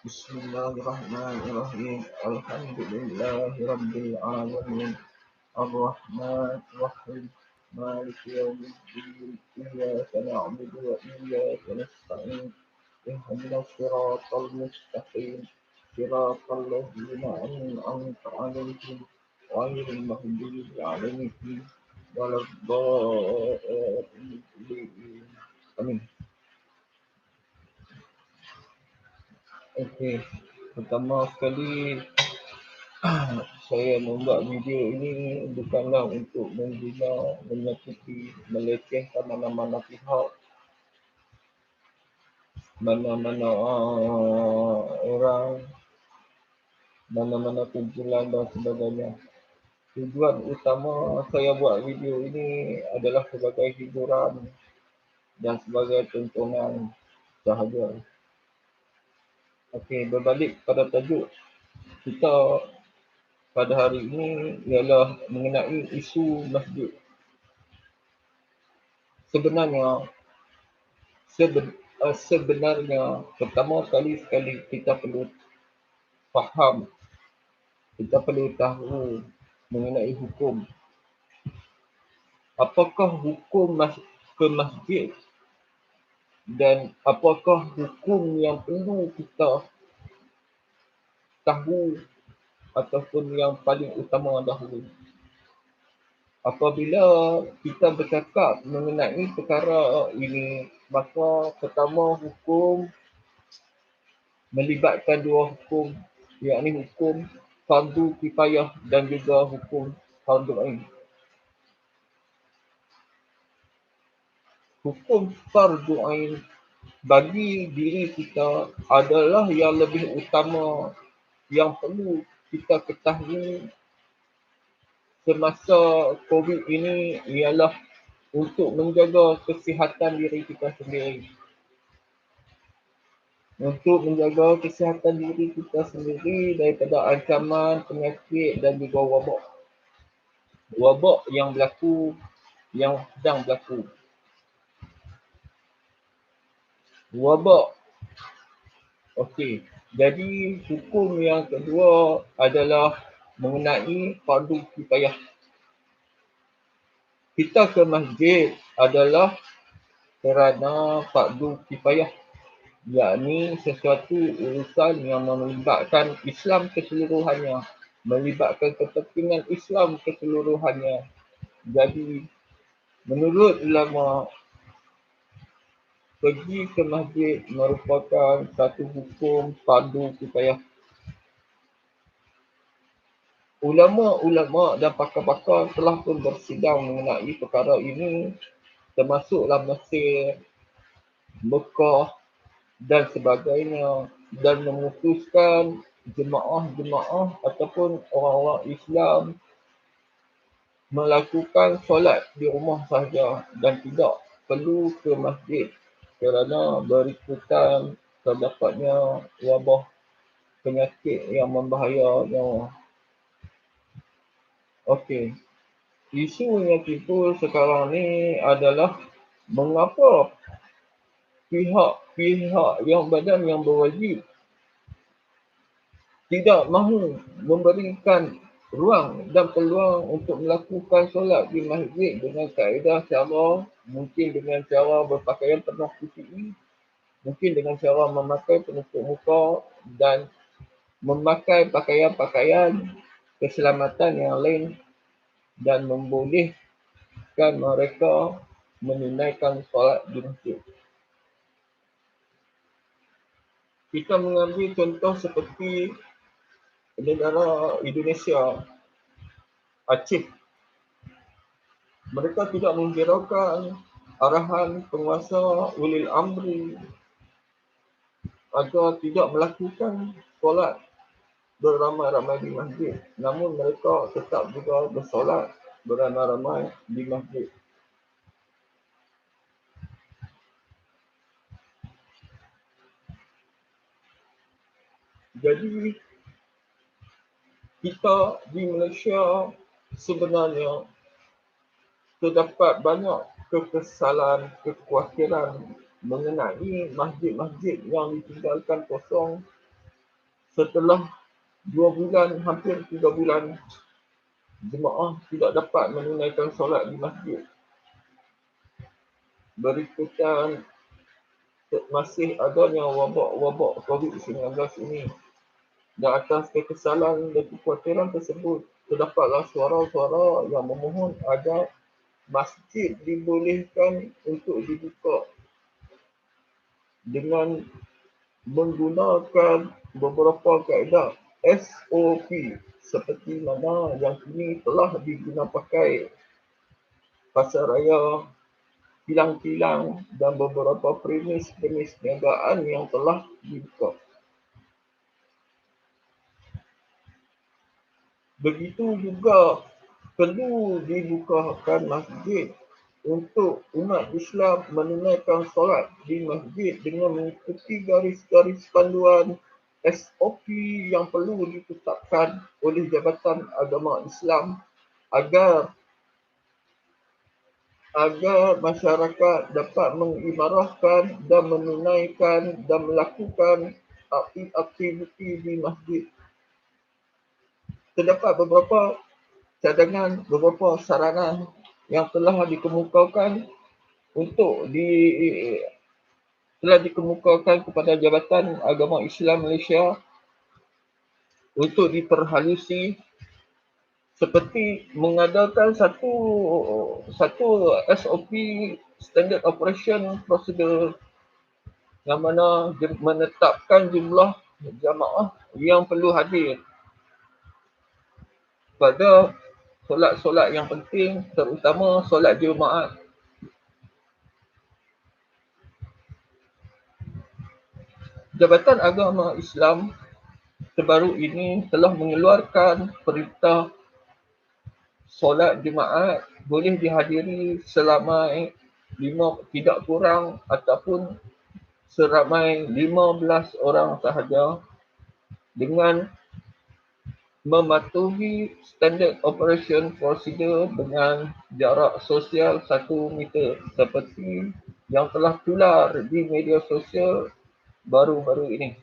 Bismillahirrahmanirrahim. Alhamdulillahirabbil alamin. Ar-Rahmanir-Rahim. Maliki yaumiddin. Iyyaka na'budu wa iyyaka nasta'in. Ihdinas siratal mustaqim. Siratal ladzina an'amta 'alaihim ghairil maghdubi 'alaihim waladdallin. Amin. Okey. Pertama sekali saya membuat video ini bukanlah untuk membina, menyakiti, melecehkan mana-mana pihak, mana-mana orang, mana-mana kumpulan dan sebagainya. Tujuan utama saya buat video ini adalah sebagai hiburan dan sebagai tontonan sahaja. Okey, berbalik pada tajuk kita pada hari ini ialah mengenai isu masjid. Sebenarnya pertama sekali kita perlu faham, kita perlu tahu mengenai hukum. Apakah hukum ke masjid dan apakah hukum yang perlu kita tahu ataupun yang paling utama dahulu. Apabila kita bercakap mengenai perkara ini, maka pertama hukum melibatkan dua hukum, yakni hukum fardu kifayah dan juga hukum fardu ain. Hukum fardu ain bagi diri kita adalah yang lebih utama, yang perlu kita ketahui semasa COVID ini ialah untuk menjaga kesihatan diri kita sendiri. Untuk menjaga kesihatan diri kita sendiri daripada ancaman penyakit dan juga wabak. Wabak yang sedang berlaku. Wabak. Okey. Jadi hukum yang kedua adalah mengenai fardu kifayah. Kita ke masjid adalah kerana fardu kifayah, yakni sesuatu urusan yang melibatkan Islam keseluruhannya, melibatkan kepentingan Islam keseluruhannya. Jadi menurut ulama, pergi ke masjid merupakan satu hukum fardu kifayah. Ulama-ulama dan pakar-pakar telah pun bersidang mengenai perkara ini, termasuklah Mesir, Mekah dan sebagainya, dan memutuskan jemaah-jemaah ataupun orang-orang Islam melakukan solat di rumah sahaja dan tidak perlu ke masjid kerana berikutan terdapatnya wabak penyakit yang membahayanya. Okey. Isu yang timbul sekarang ni adalah mengapa pihak-pihak badan yang berwajib tidak mahu memberikan ruang dan peluang untuk melakukan solat di masjid dengan kaedah cara, mungkin dengan cara berpakaian penuh PPE, mungkin dengan cara memakai penutup muka dan memakai pakaian-pakaian keselamatan yang lain dan membolehkan mereka menunaikan solat di masjid. Kita mengambil contoh seperti negara Indonesia, Aceh. Mereka tidak menghiraukan arahan penguasa ulil amri agar tidak melakukan solat beramai-ramai di masjid. Namun mereka tetap juga bersolat beramai-ramai di masjid. Jadi kita di Malaysia sebenarnya terdapat banyak kekesalan, kekhawatiran mengenai masjid-masjid yang ditinggalkan kosong setelah 2 bulan, hampir 3 bulan, jemaah tidak dapat menunaikan solat di masjid. Berikutan masih adanya wabak COVID-19 ini. Dan atas kekesalan dan kekhawatiran tersebut, terdapatlah suara-suara yang memohon agar masjid dibolehkan untuk dibuka dengan menggunakan beberapa kaedah SOP seperti mana yang kini telah digunapakai pasaraya, kilang-kilang dan beberapa premis perniagaan yang telah dibuka. Begitu juga perlu dibukakan masjid untuk umat Islam menunaikan solat di masjid dengan mengikuti garis-garis panduan SOP yang perlu ditetapkan oleh Jabatan Agama Islam agar masyarakat dapat mengimarahkan dan menunaikan dan melakukan aktiviti di masjid. Terdapat beberapa cadangan, beberapa saranan yang telah dikemukakan kepada Jabatan Agama Islam Malaysia untuk diperhalusi, seperti mengadakan satu SOP, Standard Operation Procedure, yang mana menetapkan jumlah jamaah yang perlu hadir pada solat-solat yang penting, terutama solat Jumaat. Jabatan Agama Islam terbaru ini telah mengeluarkan perintah solat Jumaat boleh dihadiri seramai tidak kurang ataupun seramai 15 orang sahaja dengan mematuhi Standard Operation Procedure dengan jarak sosial 1 meter seperti yang telah tular di media sosial baru-baru ini.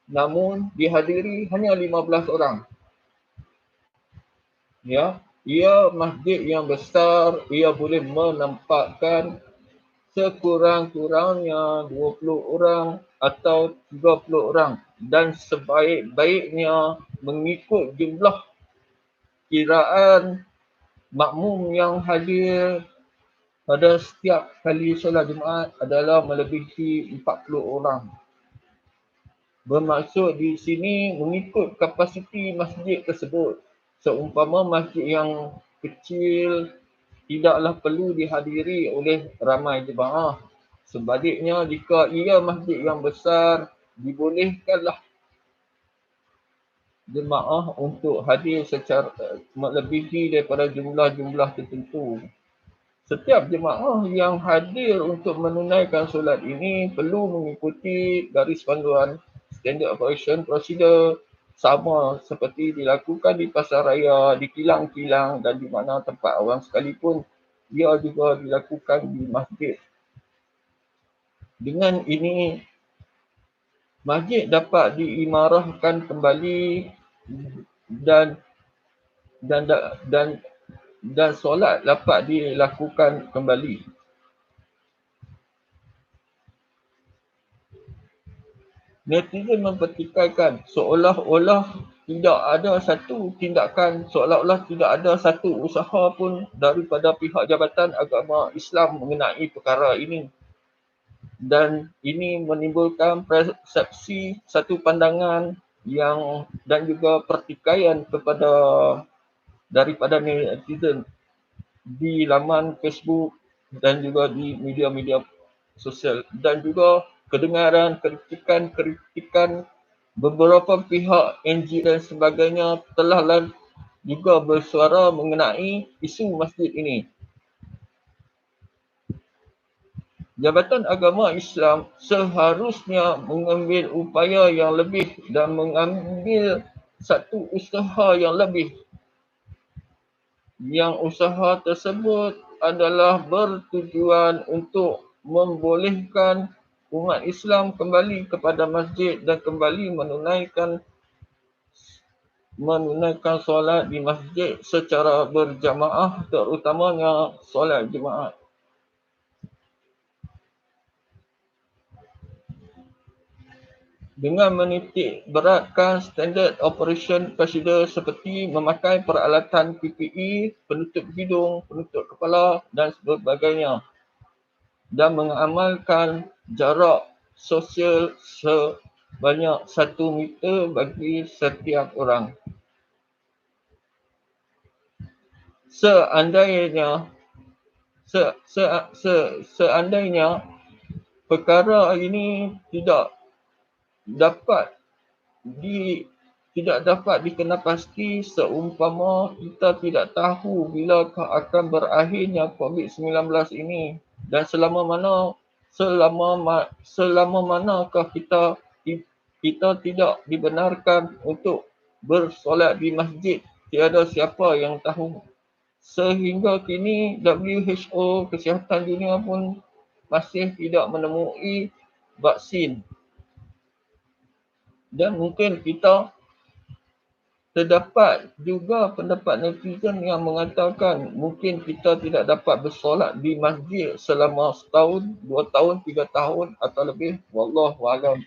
Namun dihadiri hanya 15 orang. Ya, ia masjid yang besar, ia boleh menempatkan sekurang-kurangnya 20 orang atau 30 orang dan sebaik-baiknya mengikut jumlah kiraan makmum yang hadir pada setiap kali solat Jumaat adalah melebihi 40 orang. Bermaksud di sini mengikut kapasiti masjid tersebut. Seumpama masjid yang kecil tidaklah perlu dihadiri oleh ramai jemaah. Sebaliknya, jika ia masjid yang besar, dibolehkanlah jemaah untuk hadir secara melebihi daripada jumlah-jumlah tertentu. Setiap jemaah yang hadir untuk menunaikan solat ini perlu mengikuti garis panduan Standard Operation Procedure sama seperti dilakukan di pasaraya, di kilang-kilang dan di mana tempat awam sekalipun, ia juga dilakukan di masjid. Dengan ini, masjid dapat diimarahkan kembali dan solat dapat dilakukan kembali. Netizen mempertikaikan seolah-olah tidak ada satu tindakan, seolah-olah tidak ada satu usaha pun daripada pihak Jabatan Agama Islam mengenai perkara ini. Dan ini menimbulkan persepsi satu pandangan dan juga pertikaian daripada netizen di laman Facebook dan juga di media-media sosial, dan juga kedengaran kritikan beberapa pihak NGO dan sebagainya telah juga bersuara mengenai isu masjid ini. Jabatan Agama Islam seharusnya mengambil upaya yang lebih dan mengambil satu usaha yang lebih. Yang usaha tersebut adalah bertujuan untuk membolehkan umat Islam kembali kepada masjid dan kembali menunaikan solat di masjid secara berjamaah, terutamanya solat Jumaat. Dengan menitik beratkan standard operation procedure seperti memakai peralatan PPE, penutup hidung, penutup kepala dan sebagainya, dan mengamalkan jarak sosial sebanyak 1 meter bagi setiap orang. Seandainya perkara ini dapat tidak dapat dikenapasti, seumpama kita tidak tahu bila akan berakhirnya COVID-19 ini, dan selama manakah kita tidak dibenarkan untuk bersolat di masjid, tiada siapa yang tahu. Sehingga kini WHO, Kesihatan Dunia pun masih tidak menemui vaksin. Dan mungkin terdapat juga pendapat netizen yang mengatakan mungkin kita tidak dapat bersolat di masjid selama setahun, 2 tahun, 3 tahun atau lebih. Wallahualam.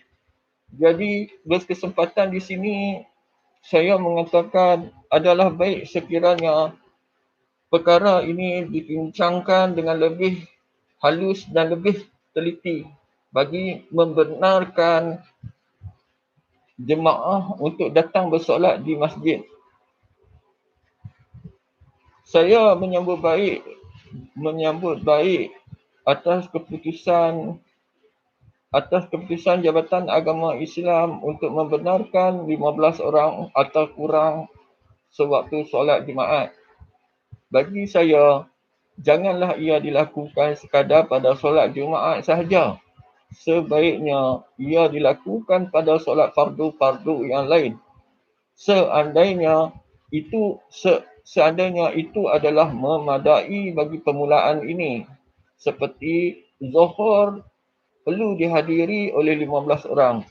Jadi berkesempatan di sini saya mengatakan adalah baik sekiranya perkara ini dibincangkan dengan lebih halus dan lebih teliti bagi membenarkan jemaah untuk datang bersolat di masjid. Saya menyambut baik atas keputusan Jabatan Agama Islam untuk membenarkan 15 orang atau kurang sewaktu solat Jumaat. Bagi saya, janganlah ia dilakukan sekadar pada solat Jumaat sahaja. Sebaiknya ia dilakukan pada solat fardu-fardu yang lain. Seandainya itu adalah memadai bagi permulaan ini. Seperti Zuhur perlu dihadiri oleh 15 orang.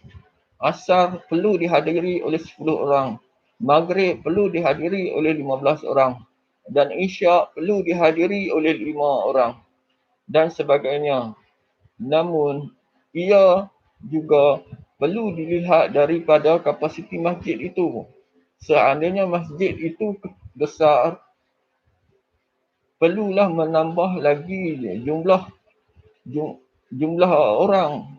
Asar perlu dihadiri oleh 10 orang. Maghrib perlu dihadiri oleh 15 orang. Dan Isyak perlu dihadiri oleh 5 orang. Dan sebagainya. Namun, ia juga perlu dilihat daripada kapasiti masjid itu. Seandainya masjid itu besar, perlulah menambah lagi jumlah orang.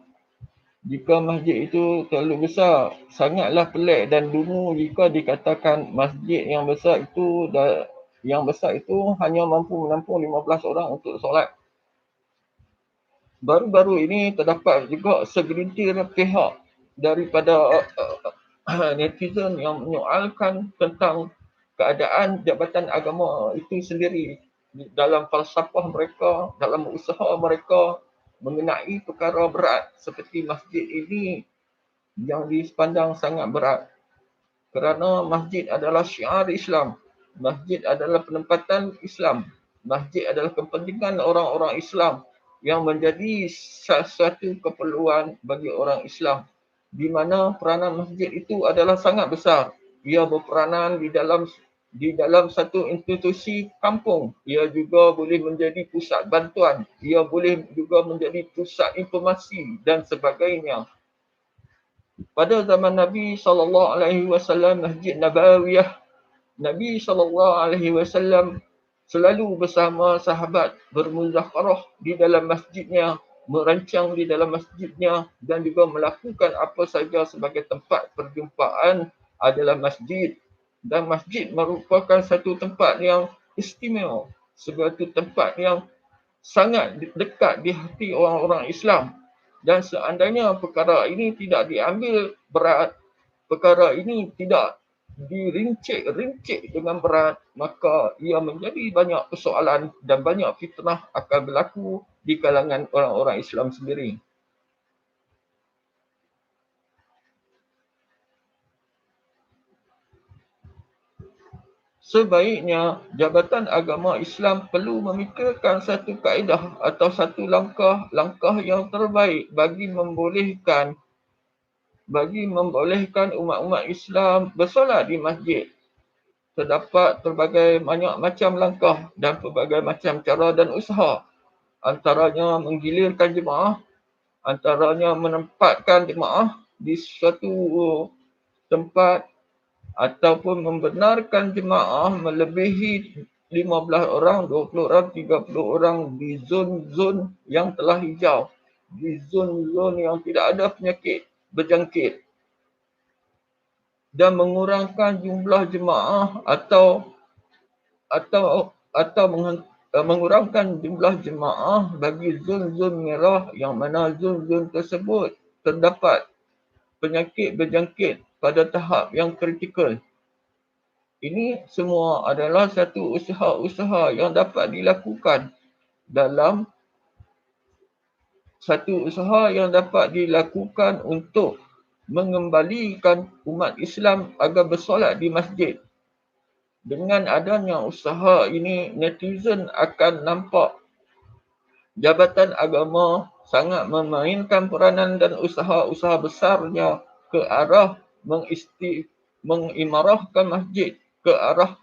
Jika masjid itu terlalu besar, sangatlah pelik dan dungu jika dikatakan masjid yang besar itu hanya mampu menampung 15 orang untuk solat. Baru-baru ini terdapat juga segelintir pihak daripada netizen yang menyoalkan tentang keadaan Jabatan Agama itu sendiri dalam falsafah mereka, dalam usaha mereka mengenai perkara berat seperti masjid ini yang dipandang sangat berat. Kerana masjid adalah syiar Islam. Masjid adalah penempatan Islam. Masjid adalah kepentingan orang-orang Islam yang menjadi sesuatu keperluan bagi orang Islam. Di mana peranan masjid itu adalah sangat besar. Ia berperanan di dalam satu institusi kampung. Ia juga boleh menjadi pusat bantuan. Ia boleh juga menjadi pusat informasi dan sebagainya. Pada zaman Nabi SAW, Masjid Nabawiyah, Nabi SAW selalu bersama sahabat bermuzakarah di dalam masjidnya, merancang di dalam masjidnya dan juga melakukan apa saja sebagai tempat perjumpaan adalah masjid. Dan masjid merupakan satu tempat yang istimewa, satu tempat yang sangat dekat di hati orang-orang Islam. Dan seandainya perkara ini tidak diambil berat, perkara ini tidak dirincik dengan berat, maka ia menjadi banyak persoalan dan banyak fitnah akan berlaku di kalangan orang-orang Islam sendiri. Sebaiknya Jabatan Agama Islam perlu memikirkan satu kaedah atau satu langkah yang terbaik bagi membolehkan umat-umat Islam bersolat di masjid. Terdapat pelbagai banyak macam langkah dan pelbagai macam cara dan usaha. Antaranya menggilirkan jemaah, antaranya menempatkan jemaah di suatu tempat ataupun membenarkan jemaah melebihi 15 orang, 20 orang, 30 orang di zon-zon yang telah hijau, di zon-zon yang tidak ada penyakit berjangkit, dan mengurangkan jumlah jemaah atau mengurangkan jumlah jemaah bagi zon-zon merah yang mana zon-zon tersebut terdapat penyakit berjangkit pada tahap yang kritikal. Ini semua adalah satu usaha-usaha yang dapat dilakukan untuk mengembalikan umat Islam agar bersolat di masjid. Dengan adanya usaha ini, netizen akan nampak Jabatan Agama sangat memainkan peranan dan usaha-usaha besarnya ke arah mengimarahkan masjid, ke arah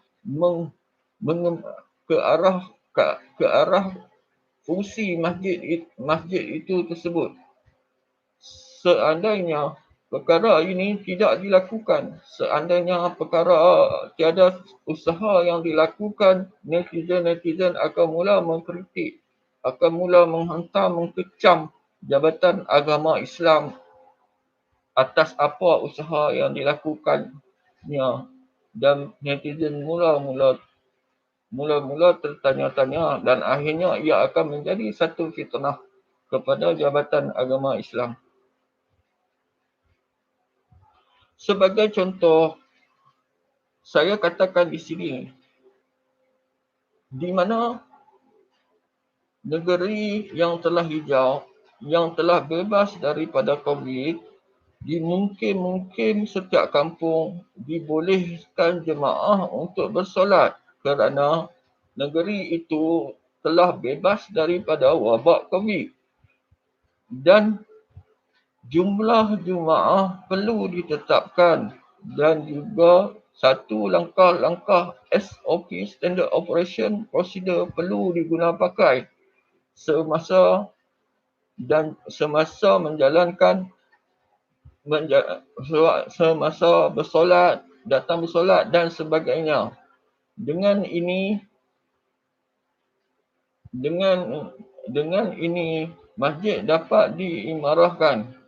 fungsi masjid itu tersebut. Seandainya perkara ini tidak dilakukan, seandainya perkara tiada usaha yang dilakukan, netizen akan mula mengkritik, akan mula menghantar, mengkecam Jabatan Agama Islam atas apa usaha yang dilakukannya, dan netizen mula-mula tertanya-tanya dan akhirnya ia akan menjadi satu fitnah kepada Jabatan Agama Islam. Sebagai contoh, saya katakan di sini, di mana negeri yang telah hijau, yang telah bebas daripada COVID, mungkin setiap kampung dibolehkan jemaah untuk bersolat kerana negeri itu telah bebas daripada wabak COVID. Dan jumlah jemaah perlu ditetapkan dan juga satu langkah-langkah SOP, Standard Operation Procedure, perlu digunakan pakai semasa bersolat, datang bersolat dan sebagainya. Dengan ini masjid dapat diimarahkan